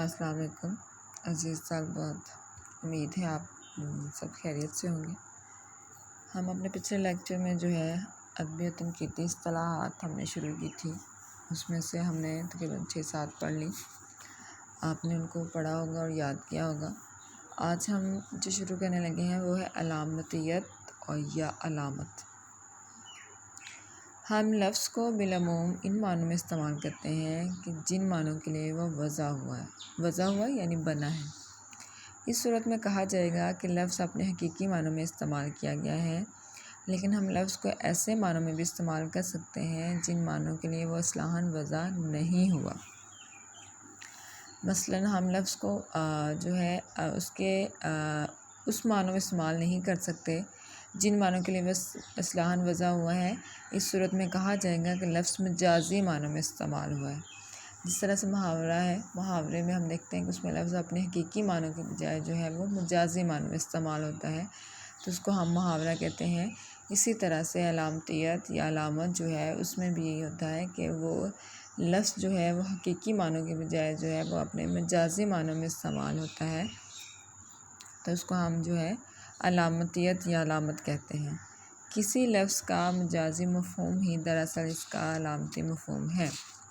السلام علیکم عزیز طالبات، امید ہے آپ سب خیریت سے ہوں گے۔ ہم اپنے پچھلے لیکچر میں جو ہے ادبی و تنقیدی اصطلاحات ہم نے شروع کی تھی، اس میں سے ہم نے تقریباً 6-7 پڑھ لی۔ آپ نے ان کو پڑھا ہوگا اور یاد کیا ہوگا۔ آج ہم جو شروع کرنے لگے ہیں وہ ہے علامتیت اور یا علامت۔ ہم لفظ کو بالعموم ان معنوں میں استعمال کرتے ہیں کہ جن معنوں کے لیے وہ وضع ہوا یعنی بنا ہے۔ اس صورت میں کہا جائے گا کہ لفظ اپنے حقیقی معنوں میں استعمال کیا گیا ہے، لیکن ہم لفظ کو ایسے معنوں میں بھی استعمال کر سکتے ہیں جن معنوں کے لیے وہ اصطلاحاً وضع نہیں ہوا۔ مثلاً ہم لفظ کو جو ہے اس معنوں میں استعمال نہیں کر سکتے جن معنوں کے لیے وہ اصطلاحاً وضع ہوا ہے۔ اس صورت میں کہا جائے گا کہ لفظ مجازی معنوں میں استعمال ہوا ہے۔ جس طرح سے محاورہ ہے، محاورے میں ہم دیکھتے ہیں کہ اس میں لفظ اپنے حقیقی معنوں کے بجائے جو ہے وہ مجازی معنوں میں استعمال ہوتا ہے، تو اس کو ہم محاورہ کہتے ہیں۔ اسی طرح سے علامتیت یا علامت جو ہے اس میں بھی یہی ہوتا ہے کہ وہ لفظ جو ہے وہ حقیقی معنوں کے بجائے جو ہے وہ اپنے مجازی معنوں میں استعمال ہوتا ہے، تو اس کو ہم جو ہے علامتیت یا علامت کہتے ہیں۔ کسی لفظ کا مجازی مفہوم ہی دراصل اس کا علامتی مفہوم ہے۔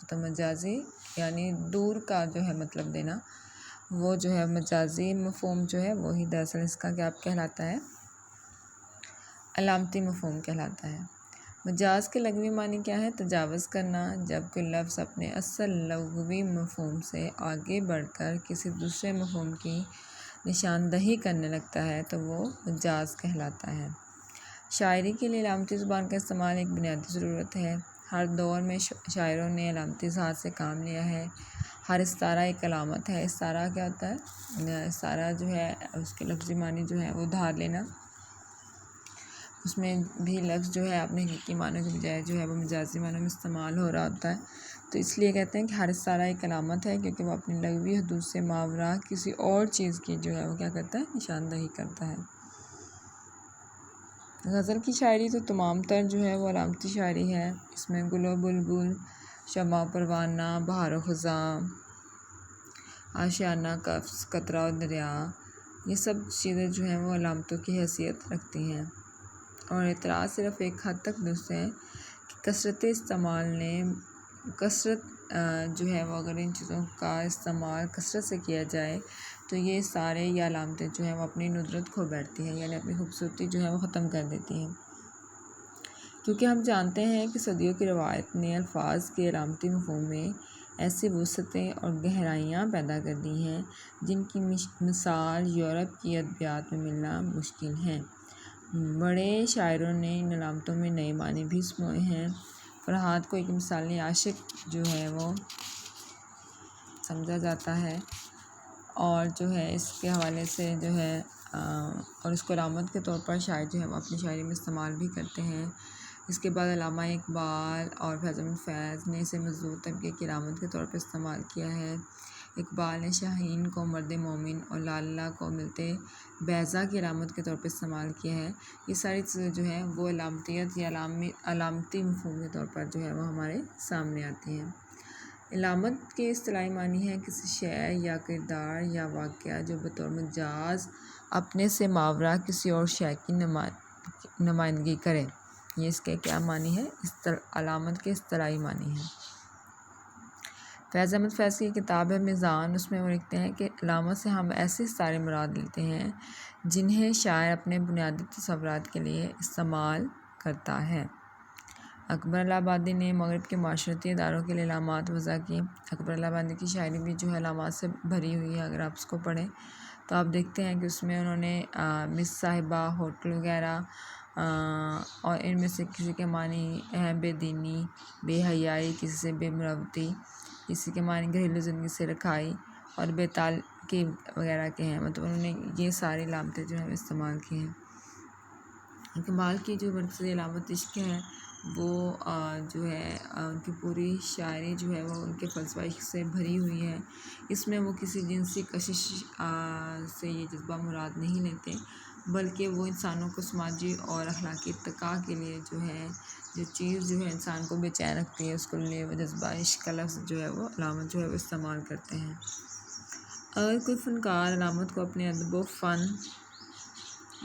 تو مجازی یعنی دور کا جو ہے مطلب دینا، وہ جو ہے مجازی مفہوم جو ہے وہی دراصل اس کا کیا کہلاتا ہے؟ علامتی مفہوم کہلاتا ہے۔ مجاز کے لغوی معنی کیا ہے؟ تجاوز کرنا۔ جب کوئی لفظ اپنے اصل لغوی مفہوم سے آگے بڑھ کر کسی دوسرے مفہوم کی نشاندہی کرنے لگتا ہے تو وہ مجاز کہلاتا ہے۔ شاعری کے لیے علامتی زبان کا استعمال ایک بنیادی ضرورت ہے۔ ہر دور میں شاعروں نے علامتی اظہار سے کام لیا ہے۔ ہر استعارہ ایک علامت ہے۔ استعارہ کیا ہوتا ہے؟ استعارہ جو ہے اس کے لفظی معنی جو ہے وہ ادھار لینا، اس میں بھی لفظ جو ہے اپنے حقیقی معنوں کے بجائے جو ہے وہ مجازی معنوں میں استعمال ہو رہا ہوتا ہے، تو اس لیے کہتے ہیں کہ ہر استعارہ ایک علامت ہے، کیونکہ وہ اپنی لغوی حدود سے ماوراء کسی اور چیز کی جو ہے وہ کیا کرتا ہے؟ نشاندہی کرتا ہے۔ غزل کی شاعری تو تمام تر جو ہے وہ علامتی شاعری ہے۔ اس میں گل و بلبل، شمع و پروانہ، بہار و خزاں، آشیانہ قفس، قطرہ و دریا، یہ سب چیزیں جو ہیں وہ علامتوں کی حیثیت رکھتی ہیں۔ اور اعتراض صرف ایک حد تک درست ہے کہ کثرت جو ہے وہ اگر ان چیزوں کا استعمال کثرت سے کیا جائے تو یہ سارے یہ علامتیں جو ہیں وہ اپنی ندرت کھو بیٹھتی ہیں، یعنی اپنی خوبصورتی جو ہے وہ ختم کر دیتی ہیں، کیونکہ ہم جانتے ہیں کہ صدیوں کی روایت نے الفاظ کے علامتی مفہوم میں ایسی وسعتیں اور گہرائیاں پیدا کر دی ہیں جن کی مثال یورپ کی ادبیات میں ملنا مشکل ہے۔ بڑے شاعروں نے ان علامتوں میں نئے معنی بھی سموئے ہیں۔ فرہاد کو ایک مثالی عاشق جو ہے وہ سمجھا جاتا ہے، اور جو ہے اس کے حوالے سے جو ہے اور اس کو علامت کے طور پر شاعر جو ہے وہ اپنی شاعری میں استعمال بھی کرتے ہیں۔ اس کے بعد علامہ اقبال اور فیض احمد فیض نے اسے مزدور طبقے کی علامت کے طور پر استعمال کیا ہے۔ اقبال نے شاہین کو مرد مومن اور لالہ کو ملتے بیضا کی علامت کے طور پر استعمال کیا ہے۔ یہ ساری چیزیں جو ہیں وہ علامتیت یا علامتی مفہوم کے طور پر جو ہے وہ ہمارے سامنے آتی ہیں۔ علامت کے اصطلاحی معنی ہے کسی شے یا کردار یا واقعہ جو بطور مجاز اپنے سے ماوراء کسی اور شے کی نمائندگی کرے، یہ اس کے کیا معنی ہے؟ علامت کے اصطلاحی معنی ہے۔ فیض احمد فیض کی کتاب ہے میزان، اس میں وہ لکھتے ہیں کہ علامت سے ہم ایسے استعارے مراد لیتے ہیں جنہیں شاعر اپنے بنیادی تصورات کے لیے استعمال کرتا ہے۔ اکبر الہ آبادی نے مغرب کے معاشرتی اداروں کے لیے علامات وضع کی۔ اکبر الہ آبادی کی شاعری بھی جو ہے علامات سے بھری ہوئی ہے۔ اگر آپ اس کو پڑھیں تو آپ دیکھتے ہیں کہ اس میں انہوں نے مس صاحبہ، ہوٹل وغیرہ اور ان میں سے کسی کے معنی ہے بے دینی، بے حیائی، کسی سے بے مروتی، کسی کے معنی گھریلو زندگی سے رکھائی اور بے تعلقی وغیرہ کے ہیں، مطلب انہوں نے یہ ساری علامتیں جو ہیں استعمال کی ہیں۔ اقبال کی جو مرکزی علامت عشق ہے وہ جو ہے ان کی پوری شاعری جو ہے وہ ان کے فلسفہ عشق سے بھری ہوئی ہے۔ اس میں وہ کسی جنسی کشش سے یہ جذبہ مراد نہیں لیتے، بلکہ وہ انسانوں کو سماجی اور اخلاقی ارتقاء کے لیے جو ہے جو چیز جو ہے انسان کو بے چین رکھتی ہے اس کے لیے وہ جذبہ عشق کا لفظ جو ہے وہ علامت جو ہے وہ استعمال کرتے ہیں۔ اگر کوئی فنکار علامت کو اپنے ادب و فن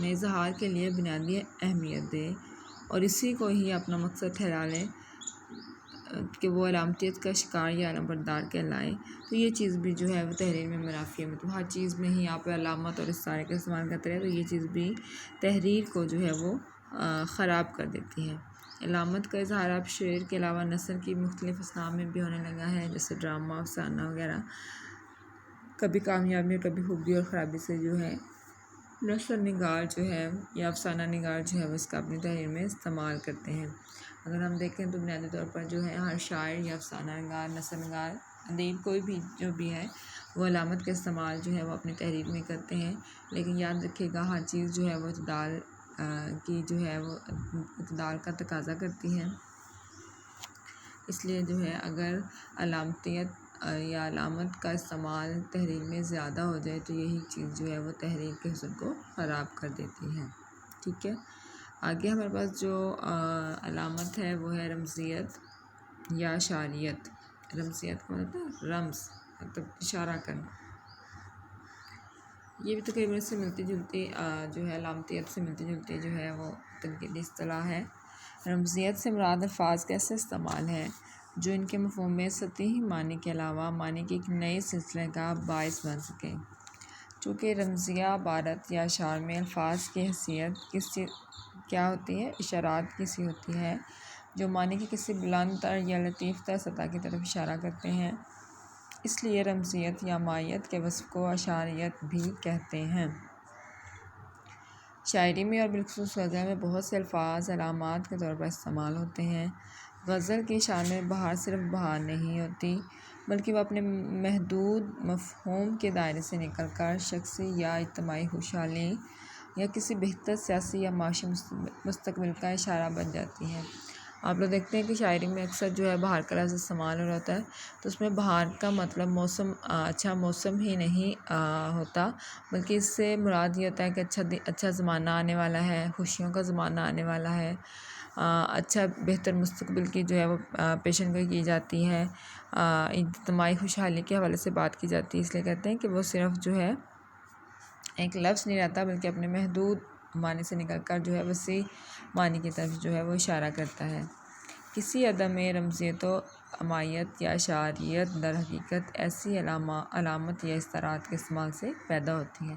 میں اظہار کے لیے بنیادی اہمیت دے اور اسی کو ہی اپنا مقصد ٹھہرا لے کہ وہ علامتیت کا شکار یا علمبردار کہلائے، تو یہ چیز بھی جو ہے وہ تحریر میں منافی ہے۔ مطلب ہر چیز میں ہی آپ علامت اور استعارے کا استعمال کرتے رہے تو یہ چیز بھی تحریر کو جو ہے وہ خراب کر دیتی ہے۔ علامت کا اظہار اب شعر کے علاوہ نثر کی مختلف اصناف میں بھی ہونے لگا ہے، جیسے ڈرامہ، افسانہ وغیرہ۔ کبھی کامیابی اور کبھی خوبی اور خرابی سے جو ہے نثر نگار جو ہے یا افسانہ نگار جو ہے وہ اس کا اپنی تحریر میں استعمال کرتے ہیں۔ اگر ہم دیکھیں تو بنیادی طور پر جو ہے ہر شاعر یا افسانہ نگار، نثر نگار، ادیب کوئی بھی جو بھی ہے وہ علامت کا استعمال جو ہے وہ اپنی تحریر میں کرتے ہیں، لیکن یاد رکھیے گا ہر چیز جو ہے وہ اعتدال کی جو ہے وہ اعتدال کا تقاضا کرتی ہے۔ اس لیے جو ہے اگر علامتیت یا علامت کا استعمال تحریر میں زیادہ ہو جائے تو یہی چیز جو ہے وہ تحریر کے حسن کو خراب کر دیتی ہے۔ ٹھیک ہے، آگے ہمارے پاس جو علامت ہے وہ ہے رمزیت یا اشاریت۔ رمزیت کا مطلب رمز، مطلب اشارہ کرنا۔ یہ بھی تقریباً اس سے ملتی جلتی جو ہے علامتیت سے ملتی جلتی جو ہے وہ تنقیدی اصطلاح ہے۔ رمزیت سے مراد الفاظ کا ایسا استعمال ہے جو ان کے مفہوم میں سطحی معنی کے علاوہ معنی کے ایک نئے سلسلے کا باعث بن سکے۔ چونکہ رمزیہ عبارت یا اشعار میں الفاظ کی حیثیت کیا ہوتی ہے؟ اشارات کی سی ہوتی ہے جو معنی کی کسی بلند تر یا لطیف تر سطح کی طرف اشارہ کرتے ہیں۔ اس لیے رمزیت یا مائیت کے وصف کو اشاریت بھی کہتے ہیں۔ شاعری میں اور بالخصوص غزل میں بہت سے الفاظ علامات کے طور پر استعمال ہوتے ہیں۔ غزل کی شان میں بہار صرف بہار نہیں ہوتی بلکہ وہ اپنے محدود مفہوم کے دائرے سے نکل کر شخصی یا اجتماعی خوشحالی یا کسی بہتر سیاسی یا معاشی مستقبل کا اشارہ بن جاتی ہے۔ آپ لوگ دیکھتے ہیں کہ شاعری میں اکثر جو ہے بہار کا لفظ استعمال ہو رہا ہوتا ہے، تو اس میں بہار کا مطلب موسم، اچھا موسم ہی نہیں ہوتا، بلکہ اس سے مراد یہ ہوتا ہے کہ اچھا زمانہ آنے والا ہے، خوشیوں کا زمانہ آنے والا ہے، اچھا بہتر مستقبل کی جو ہے وہ پیشن گوئی کی جاتی ہے، اجتماعی خوشحالی کے حوالے سے بات کی جاتی ہے۔ اس لیے کہتے ہیں کہ وہ صرف جو ہے ایک لفظ نہیں رہتا بلکہ اپنے محدود معنی سے نکل کر جو ہے وسیع معنی کی طرف جو ہے وہ اشارہ کرتا ہے۔ کسی ادب میں رمزیت و مائیت یا اشاریت در حقیقت ایسی علامت یا استعارات کے استعمال سے پیدا ہوتی ہے۔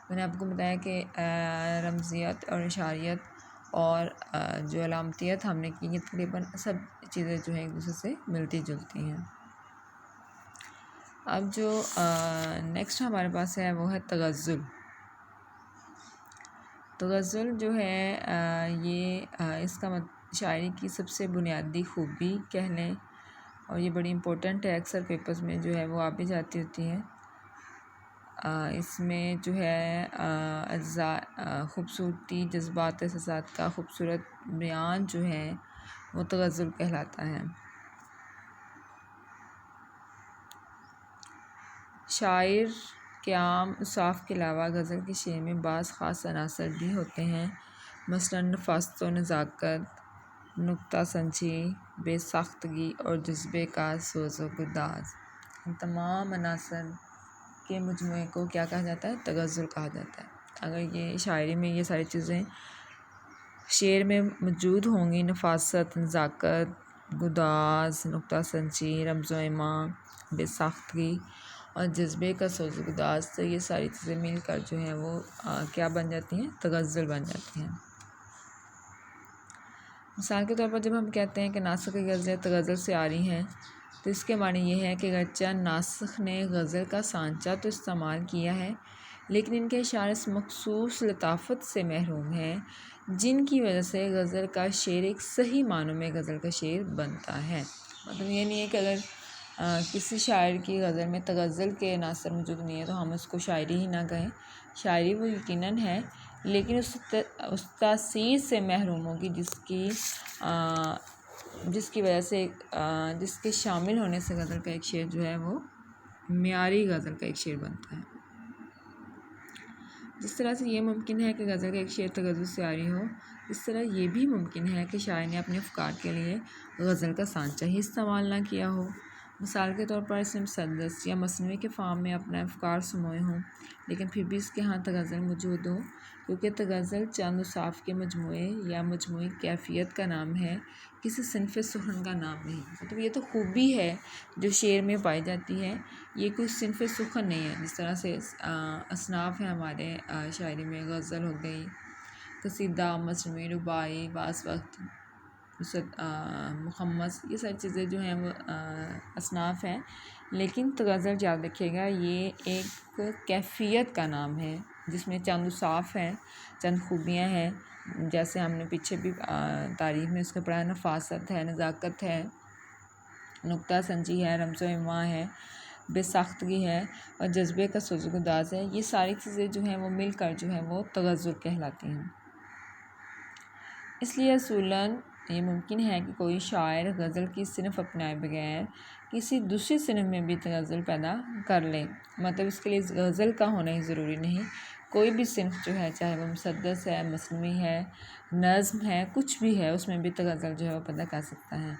میں نے آپ کو بتایا کہ رمزیت اور اشاریت اور جو علامتیت ہم نے کی یہ تقریباً سب چیزیں جو ہیں ایک دوسرے سے ملتی جلتی ہیں۔ اب جو نیکسٹ ہمارے پاس ہے وہ ہے تغزل۔ تغزل جو ہے یہ اس کا شاعری کی سب سے بنیادی خوبی کہہ لیں، اور یہ بڑی امپورٹنٹ ہے، اکثر پیپرز میں جو ہے وہ آ بھی جاتی ہوتی ہے۔ اس میں جو ہے اجزاء خوبصورتی، جذبات، احساسات کا خوبصورت بیان جو ہے وہ تغزل کہلاتا ہے۔ شاعر کے عام اوصاف کے علاوہ غزل کے شعر میں بعض خاص عناصر بھی ہوتے ہیں، مثلاً نفاست و نزاکت، نکتہ سنجی، بے ساختگی اور جذبے کا سوز و گداز۔ ان تمام عناصر کے مجموعے کو کیا کہا جاتا ہے؟ تغزل کہا جاتا ہے۔ اگر یہ شاعری میں یہ ساری چیزیں شعر میں موجود ہوں گی، نفاست، نزاکت، گداز، نکتہ سنجی، رمز و ایماں، بے ساختگی اور جذبے کا سوز و گداز، تو یہ ساری چیزیں مل کر جو ہیں وہ کیا بن جاتی ہیں؟ تغزل بن جاتی ہیں۔ مثال کے طور پر جب ہم کہتے ہیں کہ ناسخ کی غزلیں تغزل سے آ رہی ہیں تو اس کے معنی یہ ہے کہ اگرچہ ناسخ نے غزل کا سانچہ تو استعمال کیا ہے لیکن ان کے اشعار اس مخصوص لطافت سے محروم ہیں جن کی وجہ سے غزل کا شعر ایک صحیح معنوں میں غزل کا شعر بنتا ہے۔ مطلب یہ نہیں ہے کہ اگر کسی شاعر کی غزل میں تغزل کے عناصر موجود نہیں ہے تو ہم اس کو شاعری ہی نہ کہیں، شاعری وہ یقیناً ہے لیکن اس تاثیر سے محروم ہوگی جس کی وجہ سے جس کے شامل ہونے سے غزل کا ایک شعر جو ہے وہ معیاری غزل کا ایک شعر بنتا ہے۔ جس طرح سے یہ ممکن ہے کہ غزل کا ایک شعر تغزل سے عاری ہو، اس طرح یہ بھی ممکن ہے کہ شاعر نے اپنے افکار کے لیے غزل کا سانچہ ہی استعمال نہ کیا ہو۔ مثال کے طور پر اسم مسدس یا مصنوعی کے فارم میں اپنا افکار سموئے ہوں، لیکن پھر بھی اس کے ہاں تغزل موجود ہو، کیونکہ تغزل چند صاف کے مجموعے یا مجموعی کیفیت کا نام ہے، کسی صنف سخن کا نام نہیں۔ مطلب یہ تو خوبی ہے جو شعر میں پائی جاتی ہے، یہ کوئی صنف سخن نہیں ہے۔ جس طرح سے اصناف ہیں ہمارے شاعری میں، غزل ہو گئی، قصیدہ، مصنوعی، رباعی، بعض وقت مخمس، یہ ساری چیزیں جو ہیں وہ اصناف ہیں، لیکن غزل یاد رکھیے گا یہ ایک کیفیت کا نام ہے جس میں چند صاف ہیں، چند خوبیاں ہیں، جیسے ہم نے پیچھے بھی تاریخ میں اس کا پڑھا، نفاست ہے، نزاکت ہے، نکتہ سنجی ہے، رمز و ایماں ہے، بے ساختگی ہے اور جذبے کا سوز و گداز ہے۔ یہ ساری چیزیں جو ہیں وہ مل کر جو ہیں وہ تغزل کہلاتی ہیں۔ اس لیے اصولاً یہ ممکن ہے کہ کوئی شاعر غزل کی صنف اپنائے بغیر کسی دوسری صنف میں بھی غزل پیدا کر لے، مطلب اس کے لیے غزل کا ہونا ہی ضروری نہیں، کوئی بھی صنف جو ہے، چاہے وہ مسدس ہے، مصنوعی ہے، نظم ہے، کچھ بھی ہے، اس میں بھی غزل جو ہے وہ پیدا کر سکتا ہے۔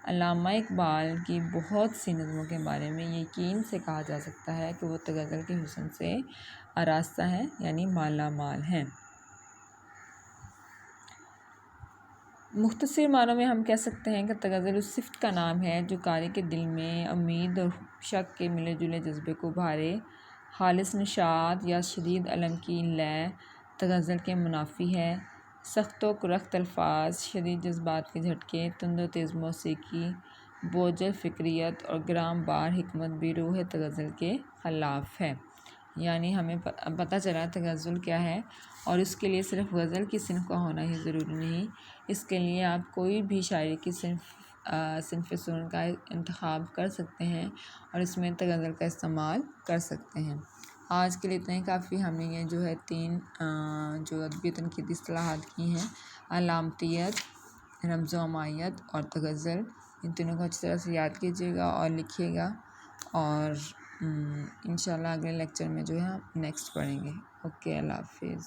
علامہ اقبال کی بہت سی نظموں کے بارے میں یقین سے کہا جا سکتا ہے کہ وہ غزل کے حسن سے آراستہ ہیں، یعنی مالا مال ہیں۔ مختصر معنوں میں ہم کہہ سکتے ہیں کہ غزل اس صفت کا نام ہے جو قاری کے دل میں امید اور شک کے ملے جلے جذبے کو ابھارے، خالص نشاط یا شدید الم کی لے غزل کے منافی ہے، سخت و کرخت الفاظ، شدید جذبات کے جھٹکے، تند و تیز موسیقی، بوجھل فکریت اور گرام بار حکمت بھی روح غزل کے خلاف ہے۔ یعنی ہمیں پتہ چلا غزل کیا ہے، اور اس کے لیے صرف غزل کی صنف کا ہونا ہی ضروری نہیں، اس کے لیے آپ کوئی بھی شاعری کی صنف سخن کا انتخاب کر سکتے ہیں اور اس میں غزل کا استعمال کر سکتے ہیں۔ آج کے لیے اتنا ہی کافی۔ ہم نے یہ جو ہے 3 جو ادبی تنقیدی اصطلاحات کی ہیں، علامتیت، رمز و امائیت اور غزل، ان تینوں کو اچھی طرح سے یاد کیجیے گا اور لکھیے گا، اور انشاءاللہ اگلے لیکچر میں جو ہے نیکسٹ پڑھیں گے۔ اوکے، اللہ حافظ۔